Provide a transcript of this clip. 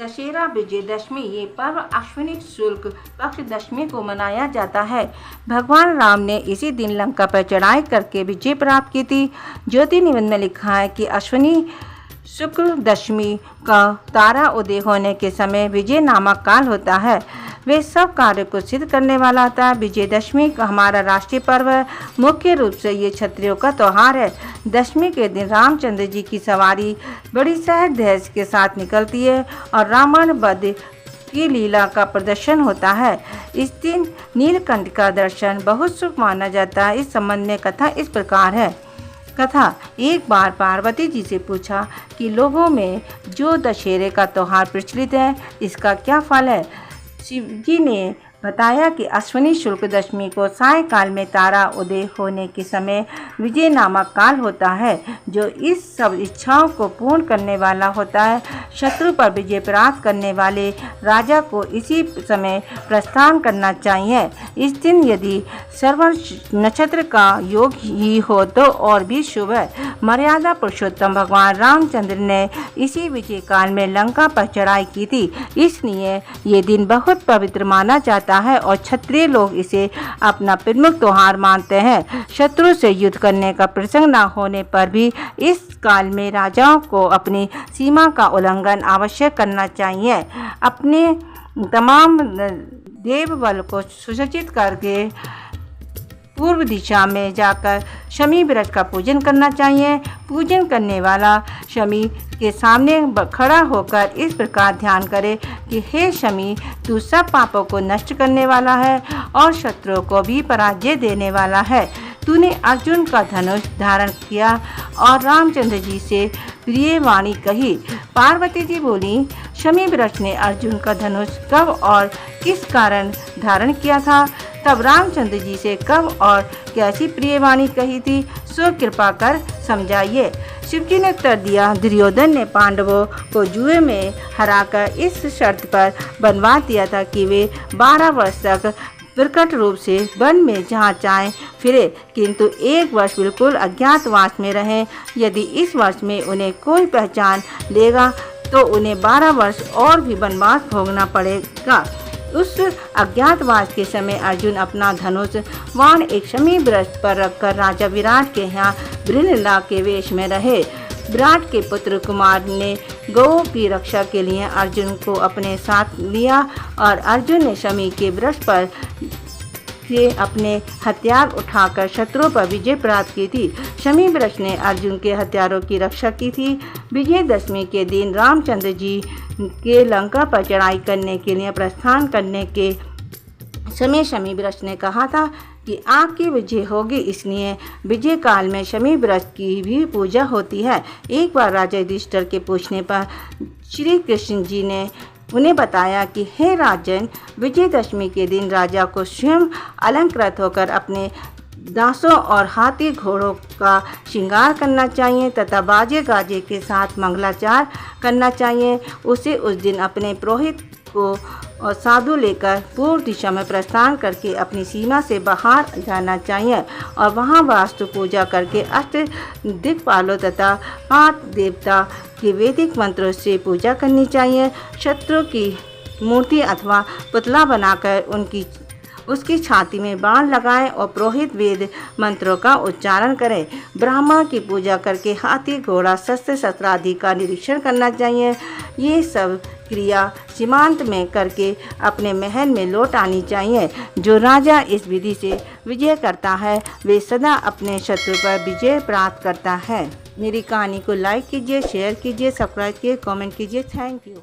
दशहरा विजयदशमी ये पर्व अश्विनी शुक्ल पक्ष दशमी को मनाया जाता है। भगवान राम ने इसी दिन लंका पर चढ़ाई करके विजय प्राप्त की थी। ज्योति निबंध में लिखा है कि अश्विनी शुक्ल दशमी का तारा उदय होने के समय विजय नामक काल होता है। वे सब कार्य को सिद्ध करने वाला होता है। विजयदशमी का हमारा राष्ट्रीय पर्व है। मुख्य रूप से ये क्षत्रियों का त्यौहार है। दशमी के दिन रामचंद्र जी की सवारी बड़ी सहज धैर्य के साथ निकलती है और रावण वध की लीला का प्रदर्शन होता है। इस दिन नीलकंठ का दर्शन बहुत शुभ माना जाता है। इस संबंध में कथा इस प्रकार है। कथा, एक बार पार्वती जी से पूछा कि लोगों में जो दशहरे का त्यौहार प्रचलित है इसका क्या फल है। शिव जी ने बताया कि अश्विनी शुक्ल दशमी को सायंकाल में तारा उदय होने के समय विजय नामक काल होता है, जो इस सब इच्छाओं को पूर्ण करने वाला होता है। शत्रु पर विजय प्राप्त करने वाले राजा को इसी समय प्रस्थान करना चाहिए। इस दिन यदि श्रवण नक्षत्र का योग ही हो तो और भी शुभ है। मर्यादा पुरुषोत्तम भगवान रामचंद्र ने इसी विजय काल में लंका पर चढ़ाई की थी, इसलिए ये दिन बहुत पवित्र माना जाता है और क्षत्रिय लोग इसे अपना प्रमुख त्यौहार मानते हैं। शत्रु से युद्ध करने का प्रसंग न होने पर भी इस काल में राजाओं को अपनी सीमा का उल्लंघन अवश्य करना चाहिए। अपने तमाम देव बल को सुसज्जित करके पूर्व दिशा में जाकर शमी वृक्ष का पूजन करना चाहिए। पूजन करने वाला शमी के सामने खड़ा होकर इस प्रकार ध्यान करे कि हे शमी, तू सब पापों को नष्ट करने वाला है और शत्रुओं को भी पराजय देने वाला है। तूने अर्जुन का धनुष धारण किया और रामचंद्र जी से प्रिय वाणी कही। पार्वती जी बोली, शमी वृक्ष ने अर्जुन का धनुष कब और किस कारण धारण किया था? तब रामचंद्र जी से कब और कैसी प्रिय वाणी कही थी, सो कृपा कर समझाइए। शिवजी ने उत्तर दिया, दुर्योधन ने पांडवों को जुए में हराकर इस शर्त पर बनवा दिया था कि वे 12 वर्ष तक प्रकट रूप से वन में जहाँ चाहें फिरे, किंतु 1 वर्ष बिल्कुल अज्ञातवास में रहें। यदि इस वर्ष में उन्हें कोई पहचान लेगा तो उन्हें 12 वर्ष और भी वनवास भोगना पड़ेगा। उस अज्ञातवास के समय अर्जुन अपना धनुष बाण एक शमी वृक्ष पर रखकर राजा विराट के यहाँ बृहन्नला के वेश में रहे। विराट के पुत्र कुमार ने गौओं की रक्षा के लिए अर्जुन को अपने साथ लिया और अर्जुन ने शमी के वृक्ष पर से अपने हथियार उठाकर शत्रुओं पर विजय प्राप्त की थी। शमी वृक्ष ने अर्जुन के हथियारों की रक्षा की थी। विजयदशमी के दिन रामचंद्र जी के लंका पर चढ़ाई करने के लिए प्रस्थान करने के समय शमी वृक्ष ने कहा था कि आपकी विजय होगी, इसलिए विजय काल में शमी वृक्ष की भी पूजा होती है। एक बार राजा युधिष्ठिर के पूछने पर श्री कृष्ण जी ने उन्हें बताया कि हे राजन, विजयदशमी के दिन राजा को स्वयं अलंकृत होकर अपने दासों और हाथी घोड़ों का श्रृंगार करना चाहिए तथा बाजे गाजे के साथ मंगलाचार करना चाहिए। उसे उस दिन अपने पुरोहित को और साधु लेकर पूर्व दिशा में प्रस्थान करके अपनी सीमा से बाहर जाना चाहिए और वहां वास्तु पूजा करके अष्ट दिक्पालों तथा 5 देवता के वैदिक मंत्रों से पूजा करनी चाहिए। शत्रु की मूर्ति अथवा पुतला बनाकर उसकी छाती में बाण लगाएं और पुरोहित वेद मंत्रों का उच्चारण करें। ब्राह्मण की पूजा करके हाथी घोड़ा शस्त्र शस्त्र आदि का निरीक्षण करना चाहिए। ये सब क्रिया सीमांत में करके अपने महल में लौट आनी चाहिए। जो राजा इस विधि से विजय करता है वे सदा अपने शत्रु पर विजय प्राप्त करता है। मेरी कहानी को लाइक कीजिए, शेयर कीजिए, सब्सक्राइब कीजिए, कमेंट कीजिए। Thank you.